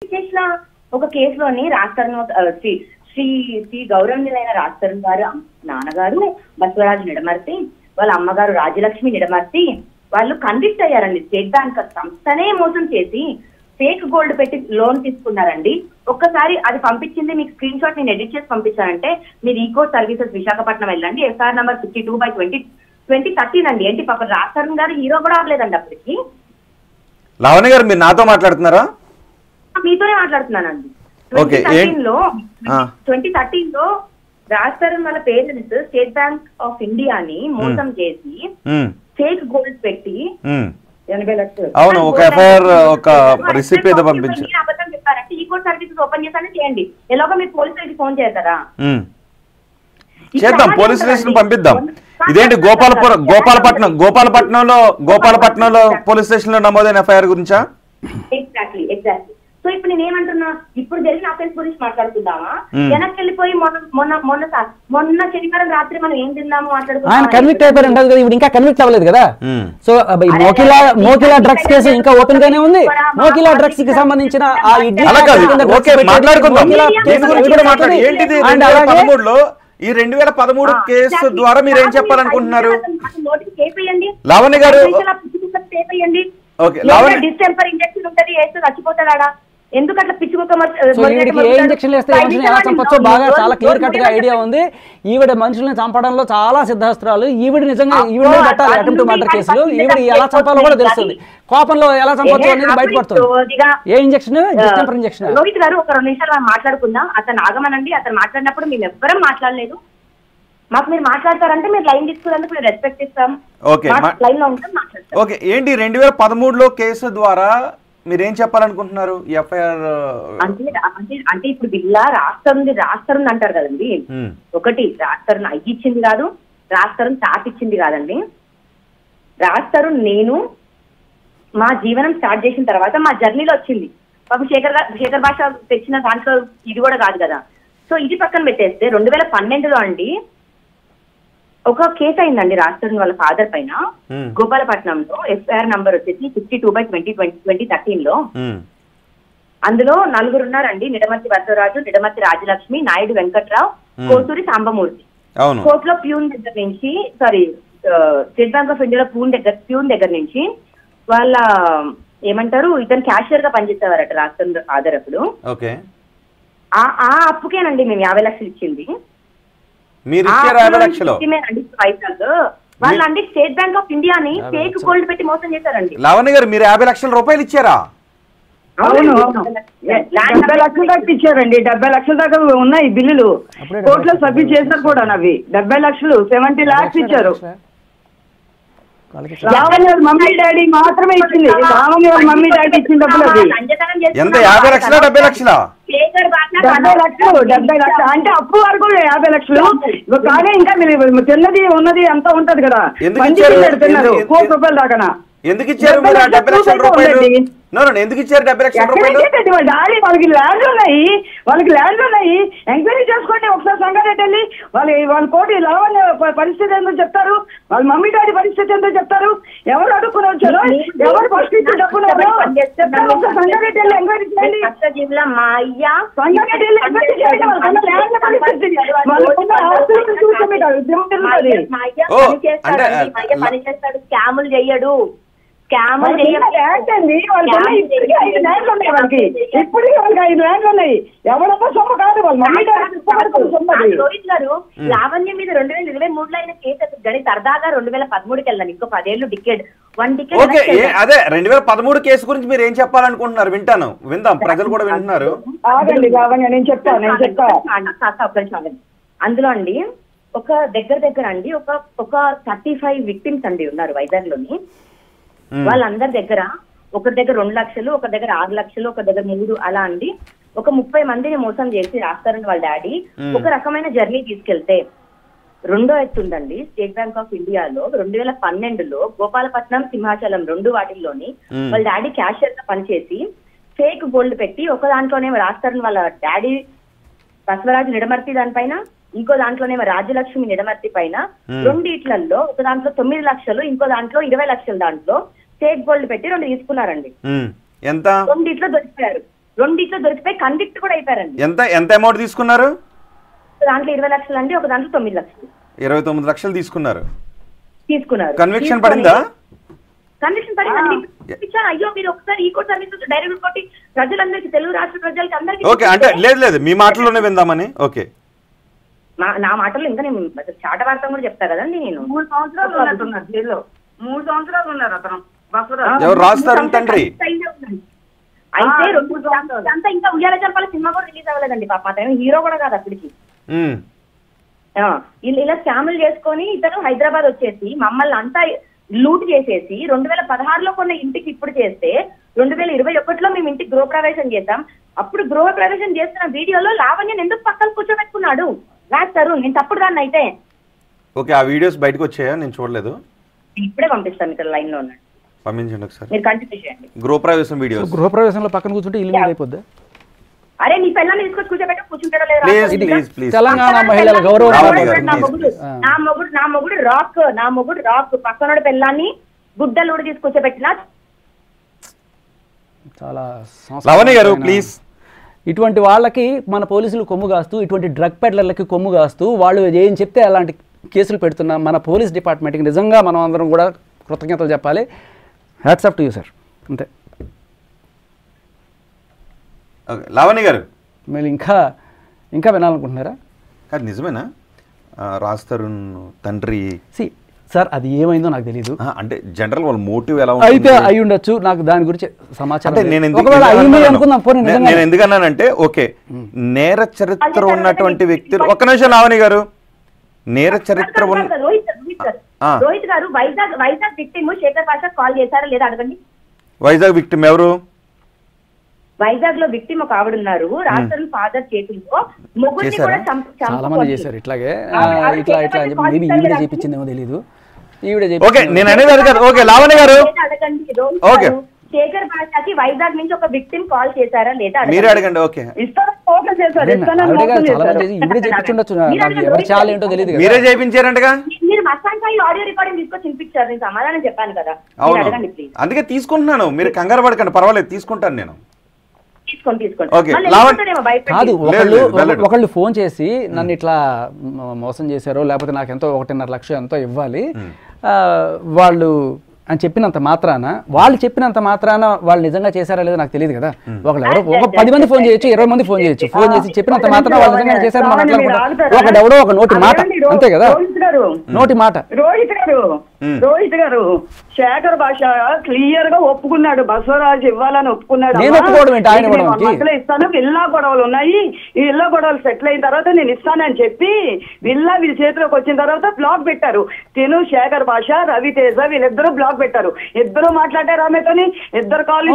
చేసిన ఒక కేసులోని రాజతరుణ్ శ్రీ శ్రీ శ్రీ గౌరవనీయులైన రాజతరుణ్ గారు నాన్నగారు బసవరాజు నిడమర్తి, వాళ్ళ అమ్మగారు రాజలక్ష్మి నిడమర్తి వాళ్ళు కన్విక్ట్ అయ్యారండి. స్టేట్ బ్యాంక్ సంస్థనే మోసం చేసి ఫేక్ గోల్డ్ పెట్టి లోన్ తీసుకున్నారండి. ఒక్కసారి అది పంపించింది మీకు స్క్రీన్ షాట్ నేను ఎడిట్ చేసి పంపించానంటే మీరు ఈకోడ్ సర్వీసెస్ విశాఖపట్నం వెళ్ళండి. ఎఫ్ఐఆర్ నెంబర్ 52/2013 అండి. ఏంటి పాప రాజతరుణ్ గారు హీరో కూడా అవ్వలేదండి అప్పటికి. లావణ్య గారు మీరు నాతో మాట్లాడుతున్నారా? మీతోనే మాట్లాడుతున్నానండి. 2013 లో రాజతరుణ్ వాళ్ళ పేరెంట్స్ స్టేట్ బ్యాంక్ ఆఫ్ ఇండియాని మోసం చేసి ఫేక్ గోల్డ్ పెట్టి 80 లక్షలు అవును ఒక ఎఫ్ఐఆర్ ఒక రిసిప్ట్ ఏదో పంపించారు. అబద్ధం చెప్పారంటే ఈకోడ్ సర్వీసెస్ ఓపెన్ చేసానే చేయండి. ఎలాగో మీరు పోలీసులకి ఫోన్ చేస్తారా? చేద్దాం, పోలీస్ స్టేషన్ పంపిద్దాం. ఇదేంటి గోపాలపట్నంలో పోలీస్ స్టేషన్ లో నమోదైన ఎఫ్ఐఆర్ గురించా? ఎగ్జాక్ట్లీ. సో ఇప్పుడు నేను ఏమంటున్నా, ఇప్పుడు జరిగిన అఫెన్స్ గురించి మాట్లాడుకుందామా? వెనక్కి వెళ్ళిపోయి మొన్న శనివారం రాత్రి మనం ఏం తిన్నాము ఆయన కన్విక్ట్ అయిపోయారు కదా, ఇప్పుడు ఇంకా కన్విక్ట్ అవ్వలేదు కదా. సో మోకిలా డ్రగ్స్ కేసు ఇంకా ఓపెన్ గానే ఉంది. మోకిలా డ్రగ్స్ కి సంబంధించిన ఆ ఇడ్లీ ఈ 2013 కేసు ద్వారా మీరు ఏం చెప్పాలనుకుంటున్నారు లావణ్య గారు? డిస్టెంపర్ ఇంజెక్షన్ ఉంటది, వేస్తే చచ్చిపోతాడా? ఎందుకు అట్లా పిచ్చుకోక ఏ ఇంజక్షన్ వేస్తే మనుషులను ఎలా చంపొచ్చో బాగా చాలా క్లియర్ కట్ గా ఐడియా ఉంది. ఈవిడ మనుషుల్ని చంపడంలో చాలా సిద్ధాస్త్రాలు. ఈవిడ నిజంగా ఈవిడ పెట్టాలి అటెంప్ట్ మర్డర్ కేసులు. ఈవిడ ఎలా చంపాలో కూడా తెలుస్తుంది. కోపంలో ఎలా చంపొచ్చు అనేది బయటపడుతుంది. ఏ injection? Distemper injection. Rohit garu ఒక 2 నిమిషాలు మాట్లాడుకుందాం. అతను ఆగమనండి. అతను మాట్లాడినప్పుడు మేము ఎవ్వరం మాట్లాడలేదు. మాకు మీరు మాట్లాడతారంటే మీరు లైన్ తీసుకున్నందుకు మేము రెస్పెక్ట్ ఇస్తాం. లైన్ లో ఉంటాం, మాట్లాడతాం. ఓకే, ఏంటి 2013లో కేసు ద్వారా మీరేం చెప్పాలనుకుంటున్నారు? ఎఫ్ఐఆర్ అంటే ఇప్పుడు బిల్లా రాస్తరుంది అంటారు కదండి. ఒకటి రాస్తరుణ్ అయ్యిచ్చింది కాదు, రాస్తరుణ్ తాపిచ్చింది కాదండి. రాస్తరుణ్ నేను మా జీవనం స్టార్ట్ చేసిన తర్వాత మా జర్నీలో వచ్చింది. పాపం శేఖర్ భాష తెచ్చిన దాంట్లో ఇది కూడా కాదు కదా. సో ఇది పక్కన పెట్టేస్తే 2012లో అండి ఒక కేసు అయిందండి రాజతరుణ్ వాళ్ళ ఫాదర్ పైన గోపాలపట్నంలో. ఎఫ్ఐఆర్ నంబర్ వచ్చేసి 52/2013లో. అందులో 4 ఉన్నారండి. నిడమర్తి బసవరాజు, నిడమర్తి రాజలక్ష్మి, నాయుడు వెంకట్రావు, కోసూరి సాంబమూర్తి. కోర్టులో ప్యూన్ దగ్గర నుంచి స్టేట్ బ్యాంక్ ఆఫ్ ఇండియాలో ప్యూన్ దగ్గర నుంచి వాళ్ళ ఏమంటారు ఇతను క్యాషియర్ గా పనిచేసేవారట రాజతరుణ్ ఫాదర్. అప్పుడు ఆ అప్పుకేనండి మేము 50 లక్షలు ఇచ్చింది. వాళ్ళండి స్టేట్ బ్యాంక్ ఆఫ్ ఇండియాని ఫేక్ గోల్డ్ పెట్టి మోసం చేశారండి. లావణ్య గారు మీరు 50 లక్షల రూపాయలు ఇచ్చారా? అవును, 70 లక్షల దాకా ఇచ్చారండి. 70 లక్షల దాకా ఉన్నాయి బిల్లులు. కోర్టులో సబ్మిట్ చేశారు కూడా. అవి 70 లక్షలు 70 lakhs ఇచ్చారు. లావణ్య మమ్మీ డాడీ మాత్రమే ఇచ్చింది. లావణ్య మమ్మీ డాడీ ఇచ్చిన డబ్బులు అది ఎంత? 50 లక్షల 70 లక్షల? 70 లక్షలు అంటే అప్పు వరకు 50 లక్షలు. కానీ ఇంకా మీరు తిన్నది ఉన్నది అంతా ఉంటది కదా. తిన్నారు 1 కోటి రూపాయలు దాకా. ఎందుకు ఇచ్చారు 70 లక్షల రూపాయలు? ఎందుకు ఇచ్చారు 70 లక్షల రూపాయలు? డాడీ వాళ్ళకి ల్యాండ్లు ఉన్నాయి. ఎంక్వైరీ చేసుకోండి ఒకసారి. సంగారెడ్డి వెళ్ళి వాళ్ళ కోటి లావణ్య పరిస్థితి ఏందో చెప్తారు. వాళ్ళ మమ్మీ డాడీ పరిస్థితి ఏందో చెప్తారు. ఎవరు అడుక్కుని వచ్చారో, ఎవరు ఫస్ట్ ఇచ్చి డబ్బులు సంగారెడ్డి వెళ్ళి ఎంక్వైరీ చేయండి. సంగారెడ్డి వెళ్ళి ఎంక్వైరీ చేయండి. స్కాములు చెయ్యడు. ఇప్పటికీ వాళ్ళకి 5 ల్యాండ్లు ఉన్నాయి. ఎవరొక్క సొమ్ము కాదు. వాళ్ళు మమ్మీ రోహిత్ గారు లావణ్య మీద 2023లో అయిన కేసు గడి సరదాగా 2013కి వెళ్ళాను. ఇంకో 10 ఏళ్ళు డికేడ్ 1 డికేడ్. అదే 2013 కేసు గురించి మీరు ఏం చెప్పాలనుకుంటున్నారు? విందాం, ప్రజలు కూడా వింటున్నారు. నేను చెప్తాను. అందులో అండి ఒక దగ్గర అండి ఒక 35 విక్టిమ్స్ అండి ఉన్నారు వైజాగ్ లోని. వాళ్ళందరి దగ్గర ఒకరి దగ్గర 2 లక్షలు, ఒక దగ్గర 6 లక్షలు, ఒక దగ్గర 3 అలా అండి ఒక 30 మందిని మోసం చేసి రాస్తారని వాళ్ళ డాడీ ఒక రకమైన జర్నీ తీసుకెళ్తే. రెండో ఎత్తుందండి స్టేట్ బ్యాంక్ ఆఫ్ ఇండియాలో 2012లో గోపాలపట్నం, సింహాచలం 2 వాటిల్లోని వాళ్ళ డాడీ క్యాషియర్ గా పనిచేసి ఫేక్ గోల్డ్ పెట్టి ఒక దాంట్లోనే రాస్తారని వాళ్ళ డాడీ బసవరాజు నిడమర్తి దానిపైన, ఇంకో దాంట్లోనేమో రాజలక్ష్మి నిడమర్తి పైన, 2 ఇట్లలో ఒక దాంట్లో 9 లక్షలు, ఇంకో దాంట్లో 20 లక్షలు దాంట్లో ఫేక్ గోల్డ్ పెట్టి 2 తీసుకున్నారండి. ఎంత? 2 ఇట్లో దొరికిపోయారు. రెండిట్లో దొరికిపోయి కన్విక్ట్ కూడా అయిపోయారండి. ఎంత అమౌంట్ తీసుకున్నారు? దాంట్లో 20 లక్షలు అండి, ఒక దాంట్లో 9 లక్షలు. 29 లక్షలు తీసుకున్నారు. కన్విక్షన్ పడిందా? కన్విక్షన్ పడిందండి. అయ్యో మీరు ఒకసారి ఈ కోర్టు సర్వీస్ డైరెక్ట్ కొట్టి ప్రజలందరికీ, తెలుగు రాష్ట్ర ప్రజలకు అందరికీ. ఓకే, అంటే లేదు మీ మాటల్లోనే విందామని. ఓకే, నా మాటల్లో ఇంకా నేను చాట వార్త కూడా చెప్తా కదండి. నేను 3 సంవత్సరాలు ఉన్నట్టున్నారు జైల్లో. 3 సంవత్సరాలు ఉన్నారు అతను. ఎవరు రాస్తారు తండ్రి? అయితే అంతా ఇంకా ఉయ్యాల జంపాల సినిమా కూడా రిలీజ్ అవ్వలేదండి పాప. అతను హీరో కూడా కాదు అప్పటికి. ఇలా స్కాములు చేసుకొని ఇతను హైదరాబాద్ వచ్చేసి మమ్మల్ని అంతా లూట్ చేసేసి 2016లో కొన్న ఇంటికి ఇప్పుడు చేస్తే 2021లో మేము ఇంటికి గృహప్రవేశం చేశాం. అప్పుడు గృహప్రవేశం చేస్తున్న వీడియోలో లావణ్యని ఎందుకు పక్కన కూర్చోబెట్టుకున్నాడు రాస్తారు. నేను తప్పుడు దాన్ని అయితే. ఓకే, ఆ వీడియోస్ బయటకు వచ్చాయా? నేను చూడలేదు. ఇప్పుడే పంపిస్తాను, ఇక్కడ లైన్ లో ఉన్నాడు, పంపించండి ఒకసారి. మీరు కంటిన్యూ చేయండి. గృహప్రవేశం వీడియోస్. గృహప్రవేశంలో పక్కన కూర్చుంటే ఇల్లు మీద అయిపోద్ది. అరే నీ పిల్లల్ని తీసుకొచ్చి కూర్చోబెట్టి కూర్చుంటాడో లేదా? తెలంగాణ మహిళల గౌరవం. నా మొగుడు రాక్ పక్కనోడి పిల్లాన్ని గుడ్డలు కూడా తీసుకొచ్చేబెట్టినా. చాలా లవణి గారు ప్లీజ్. ఇటువంటి వాళ్ళకి మన పోలీసులు కొమ్ము కాస్తూ, ఇటువంటి డ్రగ్ పెడ్లర్లకి కొమ్ము కాస్తూ, వాళ్ళు ఏం చెప్తే అలాంటి కేసులు పెడుతున్న మన పోలీస్ డిపార్ట్మెంట్కి నిజంగా మనం అందరం కూడా కృతజ్ఞతలు చెప్పాలి. Hats off to you sir. అంతే. లావణి గారు మీరు ఇంకా వినాలనుకుంటున్నారా? అది నిజమేనా? రాజ్ తరుణ్ తండ్రి సార్ అది ఏమైందో నాకు తెలియదు. అంటే జనరల్ వాళ్ళ మోటివ్ ఎలా అయితే అయి ఉండొచ్చు, నాకు దాని గురించి సమాచారం. నేను ఎందుకన్నానంటే, ఓకే నేర చరిత్ర ఉన్నటువంటి వ్యక్తులు. ఒక్క నిమిషం లావణి గారు, నేర చరిత్ర రోహిత్ గారు వైజాగ్ విక్టిమ్ శేఖర్ పాషా కాల్ చేశారా లేదా అడగండి. వైజాగ్ విక్టిమ్ ఎవరు? వైజాగ్ లో విక్టిమ్ ఒక ఆవిడ ఉన్నారు. రాష్ట్రం ఫాదర్ చేతుల్లో ముగ్గురిని కూడా చాలా మంది చేశారు ఇట్లాగే. ఇట్లా మేబీ ఈవిడ చేపించిందేమో తెలీదు. ఓకే, నేను అనేది అది కాదు. ఓకే లావణి గారు, ఓకే శేఖర్ పాషాకి వైజాగ్ నుంచి ఒక విక్టిమ్ కాల్ చేశారా లేదా మీరే అడగండి. ఓకే మీరే చేయించారంటగా. మీరు మస్తాన్ సాయి ఆడియో రికార్డింగ్ తీసుకొచ్చి వినిపించారు. నేను సమాధానం చెప్పాను కదా. అవును, అందుకే తీసుకుంటున్నాను. మీరు కంగారు పడకండి, పర్వాలేదు, తీసుకుంటాను నేను. కాదు, ఒకళ్ళు ఫోన్ చేసి నన్ను ఇట్లా మోసం చేశారో, లేకపోతే నాకు ఎంతో 1.5 లక్ష ఎంతో ఇవ్వాలి వాళ్ళు అని చెప్పినంత మాత్రాన, వాళ్ళు నిజంగా చేశారా లేదో నాకు తెలియదు కదా. ఒక 10 మంది ఫోన్ చేయొచ్చు, 20 మంది ఫోన్ చేయొచ్చు. ఫోన్ చేసి చెప్పినంత మాత్రాన వాళ్ళు నిజంగా చేశారని మనం అట్లా ఒకడెవడో ఒక నోటి మాట, అంతే కదా, నోటి మాట. రోహిత్ గారు శేఖర్ భాష క్లియర్ గా ఒప్పుకున్నాడు, బసవరాజు ఇవ్వాలని ఒప్పుకున్నాడు. మధ్యలో ఇస్తాను, విల్లా గొడవలు ఉన్నాయి, ఈ విల్లా గొడవలు సెటిల్ అయిన తర్వాత నేను ఇస్తానని చెప్పి విల్లా వీళ్ళ చేతిలోకి వచ్చిన తర్వాత బ్లాక్ పెట్టారు. తిను శేఖర్ భాష, రవితేజ వీళ్ళిద్దరూ బ్లాక్ పెట్టారు. ఇద్దరు మాట్లాడారు ఆమెతోని, ఇద్దరు కాల్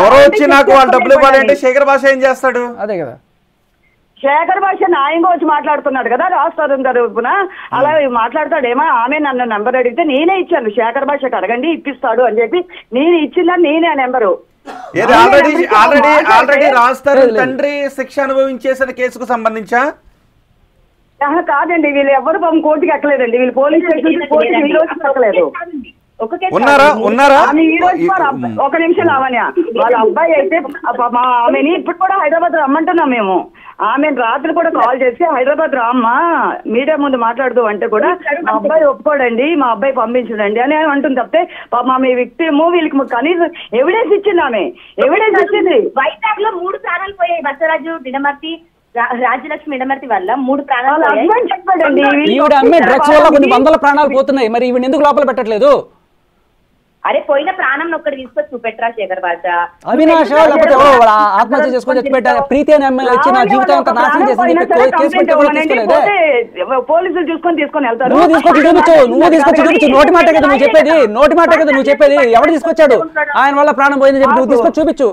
ఎవరో వచ్చి నాకు వాళ్ళు డబ్బులు ఇవ్వాలంటే శేఖర్ భాష ఏం చేస్తాడు? అదే కదా, శేఖర్ భాష న్యాయంగా వచ్చి మాట్లాడుతున్నాడు కదా రాష్ట్రం తరపున. అలా మాట్లాడతాడేమో. ఆమె నన్ను నెంబర్ అడిగితే నేనే ఇచ్చాను, శేఖర్ భాషకు అడగండి ఇప్పిస్తాడు అని చెప్పి నేను ఇచ్చిందని నేనే ఆ నెంబరు. ఆల్రెడీ రాస్తారు తండ్రి శిక్ష అనుభవించేసిన కేసుకు సంబంధించా? కాదండి, వీళ్ళు ఎవరు కోర్టుకి ఎక్కలేదండి. వీళ్ళు పోలీస్ స్టేషన్ కోర్టుకి ఈ రోజు ఎక్కలేదు. ఉన్నారా? ఒక నిమిషం లావణ్య, వాళ్ళ అబ్బాయి అయితే ఆమెని ఇప్పుడు కూడా హైదరాబాద్ రమ్మంటున్నాం మేము. ఆమె రాత్రి కూడా కాల్ చేసి హైదరాబాద్ రామ్మా మీడియా ముందు మాట్లాడుతూ అంటే కూడా మా అబ్బాయి ఒప్పుకోడండి, మా అబ్బాయి పంపించడండి అని అంటుంది. తప్పితే మా మీ విక్టిమ్ వీళ్ళకి కనీసం ఎవిడెన్స్ ఇచ్చింది. ఆమె ఎవిడెన్స్ ఇచ్చింది. వైజాగ్ లో 3 ప్రాణాలు పోయాయి. బసవరాజు దినమర్తి, రాజ్యలక్ష్మి ఇడమర్తి వల్ల 3 ప్రాణాలు చెప్పాడండి. ఈవిడ అమ్మే డ్రగ్స్ వల్ల కొన్ని 100 ప్రాణాలు పోతున్నాయి. మరి ఈవిడ ఎందుకు లోపల పెట్టట్లేదు? అరే పోయిన ప్రాణం ఒక్కటి తీసుకొచ్చి చూపెట్టరా శేఖర్ భాష? అవినాష్ ఆత్మహత్య చేసుకొని చచ్చిపెట్టారు. ప్రీతి అనే అమ్మాయి వచ్చి నా జీవితం అంతా నాశనం చేసింది కేసు పెట్టి కూడా తీసుకోలేదు. పోలీసులు తీసుకొని వెళ్తారు. నువ్వు తీసుకొచ్చి చూపించు. నోటి మాట కదా నువ్వు చెప్పేది. ఎవరు తీసుకొచ్చాడు? ఆయన వల్ల ప్రాణం పోయిందని చెప్పి నువ్వు తీసుకొచ్చి చూపించు.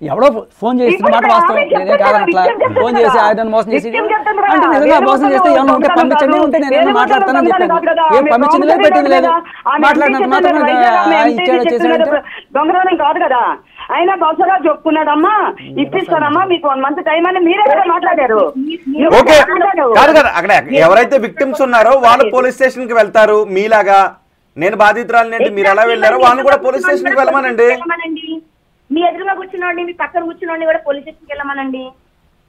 ఎవడో ఫోన్ చేసి మాట వాస్తవం, నేనే కాదనట్లా. ఫోన్ చేసి ఆయన మోసం చేసి అంటే నిజంగా మోసం చేస్తే ఏమన్నా ఉంటే పంపించండి, ఉంటే నేను మాట్లాడతానని చెప్పాను. ఏం పంపించింది లేదు, పెట్టింది లేదు. మాట్లాడినంత మాత్రం ఇచ్చాడో చేశాడు దొంగతనం కాదు కదా. అయినా బసవరాజు చెప్పుకున్నాడమ్మా ఇప్పిస్తానమ్మా మీకు 1 మంత్ టైం అని మీరే కదా మాట్లాడారు. ఓకే కాదు కదా, అక్కడ ఎవరైతే విక్టిమ్స్ ఉన్నారో వాళ్ళు పోలీస్ స్టేషన్ కి వెళ్తారు మీలాగా. నేను బాధితురాలినండి, మీరు ఎలా వెళ్ళారో వాళ్ళని కూడా పోలీస్ స్టేషన్కి వెళ్ళమనండి. మీ ఎదురుగా కూర్చున్నోండి, మీ పక్కన కూర్చున్నోండి కూడా పోలీస్ స్టేషన్కి వెళ్ళమనండి.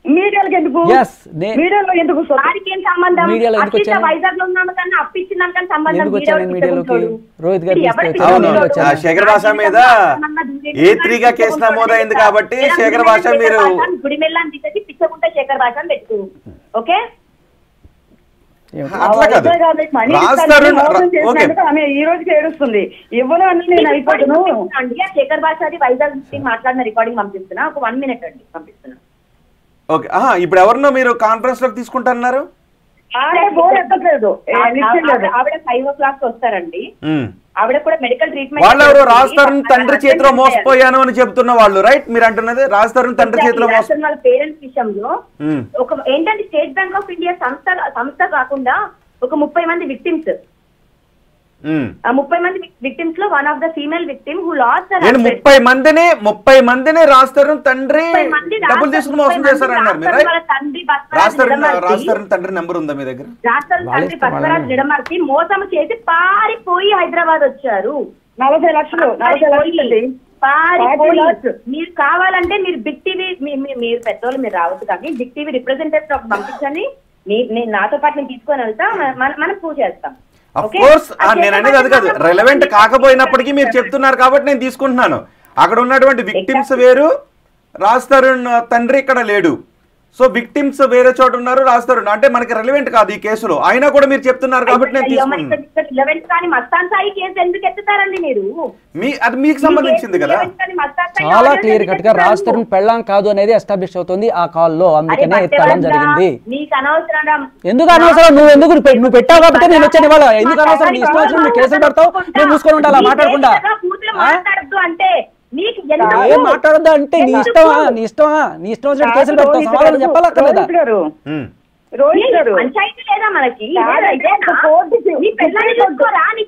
మీడియాలకు ఎందుకు? మీడియాలో ఎందుకు? వారికి ఏం సంబంధం? వైజాగ్ లో ఉన్నాను కానీ అప్పించిందానికని సంబంధం. శేఖర్ భాష మీద A3గా కేసు నమోదైంది కాబట్టి శేఖర్ భాష మీరు గుడి మెల్లని తీసేసి పిచ్చకుంటే శేఖర్ భాష అని పెట్టు. ఓకే, ఆమె ఈ రోజుకి ఏడుస్తుంది. ఇవ్వను అని నేను అయిపోతాను. శేఖర్ భాష అది వైజాగ్ మాట్లాడిన రికార్డింగ్ పంపిస్తున్నా, ఒక 1 minute అండి పంపిస్తున్నా. ఓకే, ఇప్పుడు ఎవరినో మీరు కాన్ఫరెన్స్ లోకి తీసుకుంటున్నారు? ఆవిడ 5 o'clock వస్తారండి. ఆవిడ కూడా మెడికల్ ట్రీట్మెంట్. వాళ్ళు ఎవరు? రాజతరుణ్ తండ్రి చేతిలో మోసపోయాను అని చెప్తున్న వాళ్ళు, రైట్? మీరు అంటున్నది రాజతరుణ్ తండ్రి చేతిలో వాళ్ళ పేరెంట్స్ విషయంలో ఒక ఏంటంటే స్టేట్ బ్యాంక్ ఆఫ్ ఇండియా సంస్థ కాకుండా ఒక 30 మంది విక్టిమ్స్. 30 మంది విక్టిమ్స్ లో one of the female victim who last. 30 మందిని రాజతరుణ్ తండ్రి డబ్బులు తీసుకుని మోసం చేశారన్నారు మీరు, రైట్? రాజతరుణ్ తండ్రి నెంబర్ ఉందా మీ దగ్గర? రాజతరుణ్ తండ్రి బసవరాజ్ నిడమర్తి మోసం చేసి పారిపోయి హైదరాబాద్ వచ్చారు. 40 లక్షలు పారిపోయి. మీరు కావాలంటే మీరు బిగ్ టీవీ, మీరు పెద్దోళ్ళు మీరు రావచ్చు కానీ బిగ్ టీవీ రిప్రజెంటేటివ్ ఒక పంపించండి. నాతో పాటు నేను తీసుకొని వెళ్తా, మనం ప్రూవ్ చేస్తాం. అఫ్ కోర్స్ నేను అనేది అది కాదు, రెలవెంట్ కాకపోయినప్పటికీ మీరు చెప్తున్నారు కాబట్టి నేను తీసుకుంటున్నాను. అక్కడ ఉన్నటువంటి విక్టిమ్స్ వేరు, రాజతరుణ్ తండ్రి ఇక్కడ లేడు. సో విక్టిమ్స్ వేరే చోట ఉన్నారు, రాజతరుణ్ అంటే మనకి రెలవెంట్ కాదు ఈ కేసులో. అయినా కూడా మీరు చెప్తున్నారు కాబట్టి నేను తీసుకున్నాను. అది మీకు సంబంధించింది కదా. చాలా క్లియర్ కట్ గా రాజతరుణ్ పెళ్ళాం కాదు అనేది ఎస్టాబ్లిష్ అవుతుంది ఆ కాల్ లో, అందుకనే ఎత్తడం జరిగింది. ఎందుకు అనవసరం? నువ్వు పెట్టావు కాబట్టి నేను వచ్చాను ఇవాళ. ఎందుకు అనవసరం? నీ ఇష్టం వచ్చిన నువ్వు కేసులు పెడతావు, నేను చూసుకొని ఉండాలా మాట్లాడకుండా? ఏం మాట్లాడద్దు అంటే నీ ఇష్టమా? నీ ఇష్టం వచ్చిన కేసులు పెడతావు, సమాధానం చెప్పాలక్కర్లేదా? పంచాయతీ లేదా మనకి?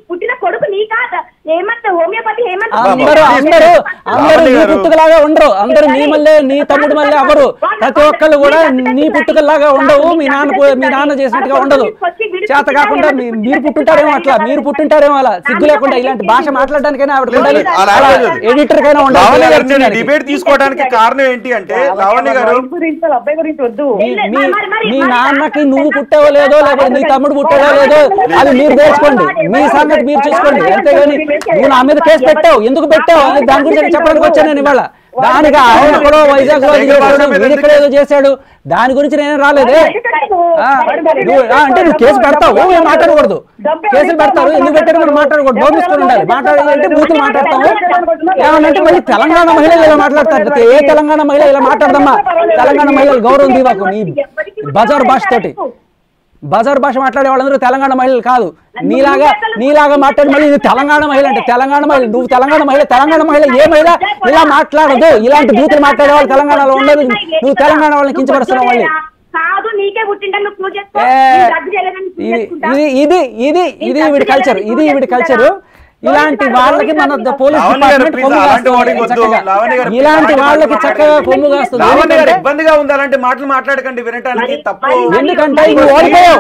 పుట్టిన కొడుకు నీకా? హేమంత్ హోమియోపతి హేమంత్ అందరూ నీ పుట్టుకలాగా ఉండరు. అందరూ నీ మళ్ళీ నీ తమ్ముడు మళ్ళీ అవరు. ప్రతి ఒక్కళ్ళు కూడా నీ పుట్టుకలాగా ఉండవు. మీ నాన్న చేసినట్టుగా ఉండదు. చేత కాకుండా మీరు పుట్టుంటారేమో అట్లా, మీరు పుట్టుంటారేమో అలా సిగ్గు లేకుండా. ఇలాంటి భాష మాట్లాడడానికైనా ఆవిడ ఉండాలి, ఎడిటర్ కైనా ఉండాలి. డిబేట్ తీసుకోవడానికి కారణం ఏంటి అంటే లావణ్య గారు, మీ నాన్నకి నువ్వు పుట్టావో లేదో లేకపోతే నీ తమ్ముడు పుట్టావో లేదో అది మీరు తెలుసుకోండి, మీ సంగతి మీరు చూసుకోండి. అంతేగాని నువ్వు నా మీద కేసు పెట్టావు, ఎందుకు పెట్టావు అని దాని గురించి చెప్పడానికి వచ్చాను నేను ఇవాళ. దానికి ఆయన ఎక్కడో వైజాగ్ లో ఇక్కడ ఏదో చేశాడు, దాని గురించి నేనే రాలేదే. అంటే నువ్వు కేసు పెడతావు, మేము మాట్లాడకూడదు. కేసులు పెడతారు, ఎందుకు పెట్టారు మనం మాట్లాడకూడదు. గౌరవిస్తూ ఉండాలి. మాట్లాడాలంటే బూతులు మాట్లాడతాము. ఏమనంటే మళ్ళీ తెలంగాణ మహిళలు ఇలా మాట్లాడతారు. ఏ తెలంగాణ మహిళ ఇలా మాట్లాడదమ్మా? తెలంగాణ మహిళలు గౌరవం దీవాకు. నీ బజార్ భాష తోటి బజార్ భాష మాట్లాడే వాళ్ళందరూ తెలంగాణ మహిళలు కాదు. నీలాగా మాట్లాడి మళ్ళీ ఇది తెలంగాణ మహిళ అంటే తెలంగాణ మహిళ, నువ్వు తెలంగాణ మహిళ ఏ మహిళ ఇలా మాట్లాడదు. ఇలాంటి బూతులు మాట్లాడే వాళ్ళు తెలంగాణలో ఉండదు. నువ్వు తెలంగాణ వాళ్ళని కించపరుస్తున్నావు. మళ్ళీ ఇది వీడి కల్చర్, ఇలాంటి వాళ్ళకి మన పోలీస్ డిపార్ట్మెంట్ ఇలాంటి వాళ్ళకి చక్కగా కొమ్ము కాస్తుంది. ఇబ్బందిగా ఉంది అలాంటి మాటలు మాట్లాడకండి, వినటానికి తప్పు. ఎందుకంటే నువ్వు ఓడిపోయావు,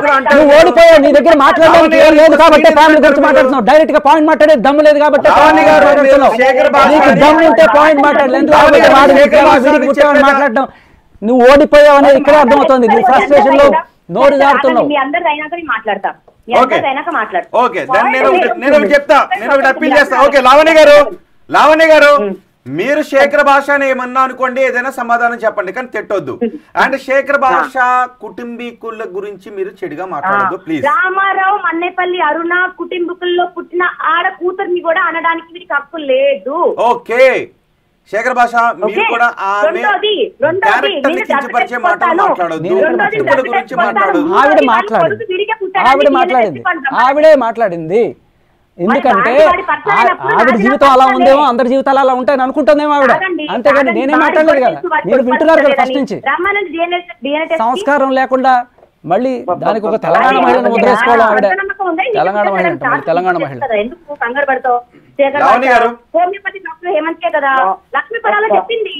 నీ దగ్గర మాట్లాడడానికి ఏం లేదు కాబట్టి ఫ్యామిలీ గురించి మాట్లాడుతున్నావు. డైరెక్ట్ గా పాయింట్ మాట్లాడే దమ్ము లేదు కాబట్టి నీకు దమ్ము ఉంటే పాయింట్ మాట్లాడలేదు. మాట్లాడడం నువ్వు ఓడిపోయావు అనేది ఇక్కడే అర్థమవుతుంది. నువ్వు ఫ్రస్ట్రేషన్ లో నోరు జారుతున్నావు. లావణ్య గారు మీరు శేఖర్ భాషని ఏమన్నా అనుకోండి, ఏదైనా సమాధానం చెప్పండి కానీ తిట్టొద్దు. అండ్ శేఖర్ భాష కుటుంబీకుల గురించి మీరు చెడుగా మాట్లాడద్దు ప్లీజ్. రామారావు మన్నేపల్లి అరుణ కుటుంబీకుల్లో పుట్టిన ఆడ కూతుర్ని కూడా అనడానికి వీరికి హక్కు లేదు. ఓకే శేఖర్ భాష మీరు కూడా ఆమె క్యారెక్టర్ కించపరిచే మాటలు మాట్లాడొద్దు, కుటుంబం గురించి మాట్లాడొద్దు. ఆవిడే మాట్లాడింది. ఎందుకంటే ఆవిడ జీవితం అలా ఉందేమో, అందరి జీవితాలు అలా ఉంటాయని అనుకుంటుందేమో ఆవిడ. అంతేగాని నేనే మాట్లాడలేదు కదా, మీరు వింటున్నారు కదా ఫస్ట్ నుంచి. సంస్కారం లేకుండా మళ్ళీ దానికి ఒక తెలంగాణ మహిళను ముద్రేసుకోవడం. ఆవిడ తెలంగాణ మహిళ అంటే తెలంగాణ మహిళ. హోమియోపతి డాక్టర్ హేమంతే కదా, లక్ష్మీపరాలో చెప్పింది.